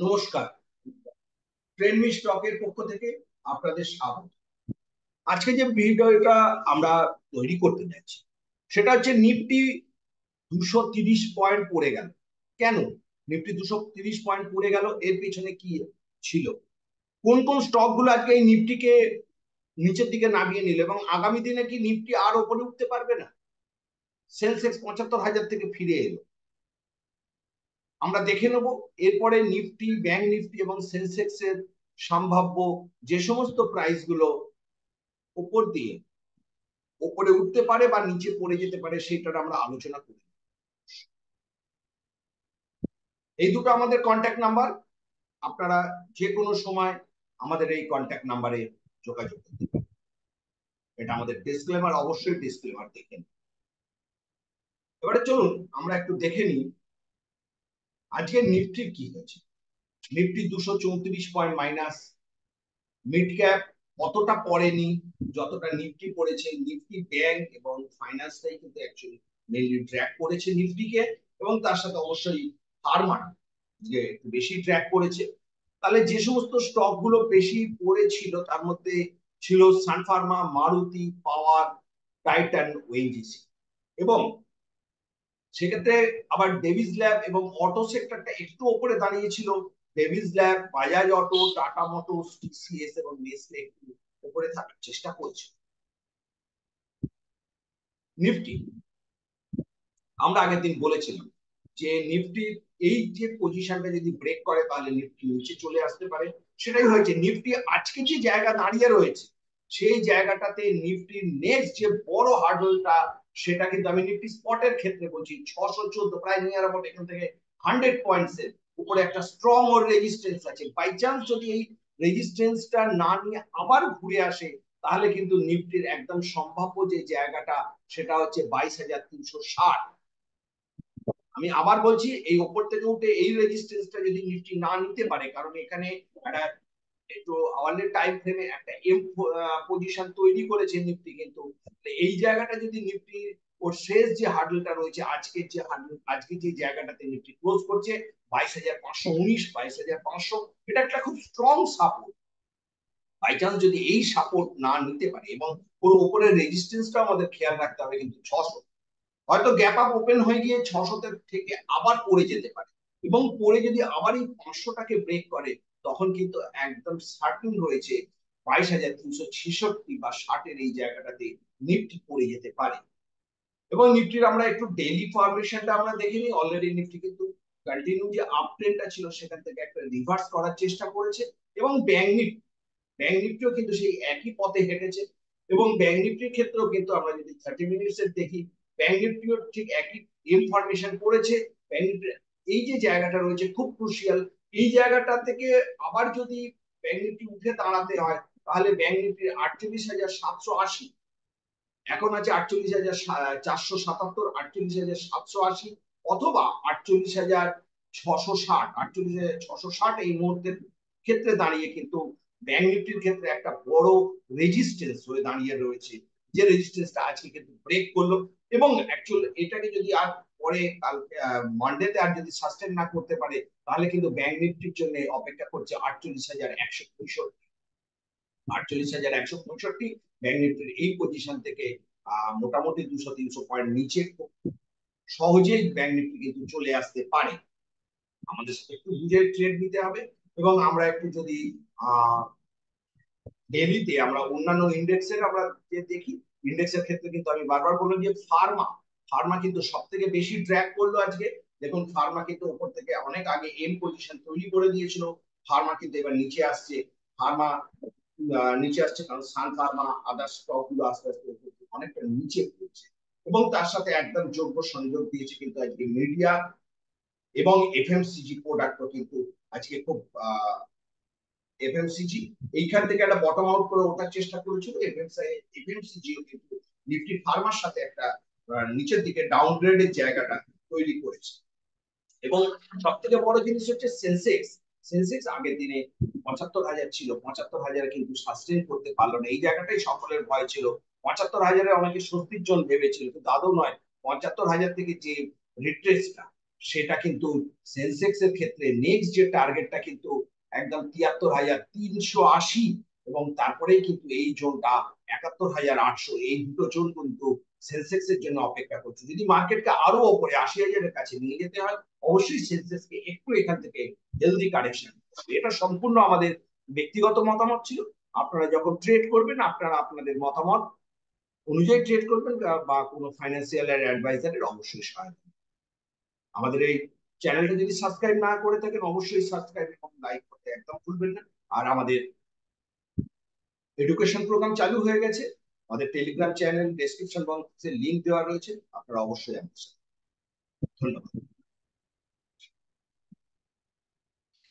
নমস্কার। ট্রেন্ডমি স্টকের পক্ষ থেকে আপনাদের স্বাগত। আজকে যে ভিডিওটা আমরা তৈরি করতে যাচ্ছি সেটা হচ্ছে নিফটি 230 পয়েন্ট পড়ে গেল। কেন নিফটি 230 পয়েন্ট পড়ে গেল? এর পিছনে কি ছিল? কোন কোন স্টক গুলো আজকে এই নিফটিকে নিচের দিকে নামিয়ে নিল এবং আগামী দিনে কি নিফটি আর উপরে উঠতে পারবে না? সেন্সেক্স 75,000 থেকে ফিরে এলো, আমরা দেখে নেব। এরপরে নিফটি, ব্যাংক নিফটি এবং সেন্সেক্স এর সম্ভাব্য যে সমস্ত প্রাইস গুলো উপর দিয়ে উপরে উঠতে পারে বা নিচে পড়ে যেতে পারে সেটার আমরা আলোচনা করি। এই দুটো আমাদের কন্ট্যাক্ট নাম্বার, আপনারা যে কোনো সময় আমাদের এই কন্ট্যাক্ট নাম্বারে যোগাযোগ করতে পারেন। এটা আমাদের ডিসক্লেমার, অবশ্যই ডিসক্লেমার দেখেন। এবারে চলুন আমরা একটু দেখে নিই আজকে নিফটির কি হয়েছে। Nifty 234 point minus. Mid cap অতটা পড়েনি যতটা নিফটি পড়েছে। নিফটি, ব্যাংক এবং ফাইন্যান্সটাই কিন্তু অ্যাকচুয়ালি মেইনলি ট্র্যাক করেছে নিফটিকে, এবং তার সাথে অবশ্যই ফার্মা যে একটু বেশি ট্র্যাক করেছে। তাহলে যে সমস্ত স্টক গুলো বেশি পড়েছিল তার মধ্যে ছিল সান ফার্মা, মারুতি, পাওয়ার, টাইটান, ওএনজিসি। এবং সেক্ষেত্রে আবার ডেভিস ল্যাব এবং অটো সেক্টরটা একটু উপরে দাঁড়িয়েছিল। ডেভিস ল্যাব, বাজাজ অটো, টাটা মোটরস, টিসিএস এবং নেসলে একটু উপরে থাকার চেষ্টা করছে। নিফটি আমরা আগের দিন বলেছিলাম যে নিফটির এই যে পজিশনটা যদি ব্রেক করে তাহলে নিফটি নিচে চলে আসতে পারে। সেটাই হয়েছে। নিফটি আজকে যে জায়গা দাঁড়িয়ে রয়েছে সেই জায়গাটাতে নিফটির নেক্সট যে বড় হার্ডলটা, সেটা কিন্তু আমি নিফটি স্পটের ক্ষেত্রে বলছি 614, প্রায় নিয়ার অ্যাবাউট এখান থেকে 100 পয়েন্টস এর উপরে একটা স্ট্রং ওর রেজিস্ট্যান্স আছে। বাই চান্স যদি এই রেজিস্ট্যান্সটা না নিয়ে আবার ঘুরে আসে তাহলে কিন্তু নিফটির একদম সম্ভাব্য যে জায়গাটা সেটা হচ্ছে 22,360। আমি আবার বলছি, এই ওপর থেকে উঠে এই রেজিস্ট্যান্সটা যদি নিফটি না নিতে পারে, কারণ এখানে একটা একটু আওয়ারলি টাইম ফ্রেমে একটা এম পজিশন তৈরি করেছে নিফটি, কিন্তু এই জায়গাটা যদি নিফটি ওর শেষ যে হার্ডলটা রয়েছে, আজকের যে হার্ডল, আজকে যে জায়গাটাতে নিফটি ক্লোজ করছে 22,519, 22,500, এটা একটা খুব স্ট্রং সাপোর্ট। বাই চান্স যদি এই সাপোর্ট না নিতে পারে, এবং ওর উপরের রেজিস্ট্যান্সটা আমাদের খেয়াল রাখতে হবে কিন্তু 600, হয়তো গ্যাপ আপ ওপেন হয়ে গিয়ে 600 থেকে আবার পড়ে যেতে পারে, এবং পড়ে যদি আবার এই 500টাকে ব্রেক করে তখন কিন্তু একদম সার্টেন রয়েছে 22,366 বা 60 এই জায়গাটাতে নিফটি পড়ে যেতে পারে। এবং নিফটির আমরা একটু ডেইলি ফরমেশনটা আমরা দেখে নিই। অলরেডি নিফটি কিন্তু কন্টিনিউ যে আপ ট্রেন্ডটা ছিল সেখান থেকে একটা রিভার্স করার চেষ্টা করেছে, এবং ব্যাংক নিফটিও কিন্তু সেই একই পথে হেঁটেছে। এবং ব্যাংক নিফটির ক্ষেত্রেও কিন্তু আমরা যদি 30 মিনিটস এর দেখি, ব্যাংক নিফটিও ঠিক একই ইনফরমেশন করেছে। ব্যাংক নিফটির এই যে জায়গাটা রয়েছে খুব ক্রুশিয়াল, এই জায়গাটা থেকে আবার যদি ব্যাংক নিফটি উঠে দাঁড়াতে হয় তাহলে ব্যাংক নিফটির 48,780 এখন আছে 48,477, 48,780 অথবা 48,660, 48,660 এই মুহূর্তের ক্ষেত্রে দাঁড়িয়ে কিন্তু ব্যাংক নিফটির ক্ষেত্রে একটা বড় রেজিস্ট্যান্স হয়ে দাঁড়িয়ে রয়েছে, যে রেজিস্ট্যান্সটা আজকে কিন্তু ব্রেক করলো। এবং অ্যাকচুয়ালি এটাকে যদি আর পরে কালকে মানডেতে আর যদি সাস্টেন না করতে পারে তাহলে কিন্তু ব্যাংক নিফটির জন্য অপেক্ষা করছে 48,165। 48,165 ব্যাংক নিফটির এই পজিশন থেকে মোটামুটি 200-300 পয়েন্ট নিচে সহজেই ব্যাংক নিফটি কিন্তু চলে আসতে পারে। আমাদের সাথে একটু বুঝে ট্রেড নিতে হবে। এবং আমরা একটু যদি ডেইলিতে আমরা অন্যান্য ইন্ডেক্সের আমরা যে দেখি, ইন্ডেক্সের ক্ষেত্রে কিন্তু আমি বারবার বললাম যে ফার্মা কিন্তু সব থেকে বেশি ট্র্যাক করলো আজকে। দেখুন ফার্মা কিন্তু উপর থেকে অনেক আগে এম পজিশন তৈরি করে দিয়েছিল, ফার্মা কিন্তু এবার নিচে আসছে। ফার্মা নিচে আসছে কারণ সান ফার্মা, আদার স্টক গুলো আস্তে আস্তে অনেকটা নিচে পড়ছে। এবং তার সাথে একদম যোগ্য সংযোগ দিয়েছে কিন্তু আজকে মিডিয়া এবং এফএমসিজি প্রোডাক্টও কিন্তু আজকে খুব এফএমসিজি এইখান থেকে একটা বটম আউট করে ওঠার চেষ্টা করেছিল। এফএমসিজি কিন্তু নিফটি ফার্মার সাথে একটা নিচের দিকে ডাউনগ্রেডের জায়গাটা তৈরি করেছে। এবং সব থেকে বড় জিনিস হচ্ছে সেন্সেক্স। সেন্সেক্স আগের দিনে 75,000 ছিল, 75,000 কিন্তু সাস্টেন করতে পারলো না। এই জায়গাটাই সকলের ভয় ছিল। 75,000 অনেকে স্বস্তির জন্য ভেবেছিল, কিন্তু আদৌ নয়। 75,000 থেকে যে রিট্রেসটা সেটা কিন্তু সেন্সেক্স এর ক্ষেত্রে নেক্সট যে টার্গেটটা কিন্তু একদম 73,380, এবং তারপরেই কিন্তু এই জোনটা 71,800, এই দুটো জোন কিন্তু সেন্সেক্স এর জন্য অপেক্ষা করছে। যদি মার্কেটকে আরো উপরে 80,000-এর কাছে নিয়ে যেতে হয়, অবশ্যই সেন্সেক্স কে একটু এখান থেকে হেলদি কারেকশন। এটা সম্পূর্ণ আমাদের ব্যক্তিগত মতামত ছিল। আপনারা যখন ট্রেড করবেন, আপনারা আপনাদের মতামত অনুযায়ী ট্রেড করবেন, বা কোনো ফাইন্যান্সিয়াল অ্যাডভাইজারের অবশ্যই সহায়তা। আমাদের এই চ্যানেলটা যদি সাবস্ক্রাইব না করে থাকেন, অবশ্যই সাবস্ক্রাইব এবং লাইক করতে একদম ভুলবেন না। আর আমাদের এডুকেশন প্রোগ্রাম চালু হয়ে গেছে, আমাদের টেলিগ্রাম চ্যানেল ডেসক্রিপশন বক্সে লিংক দেওয়া রয়েছে, আপনারা অবশ্যই আমাদের সাথে। ধন্যবাদ।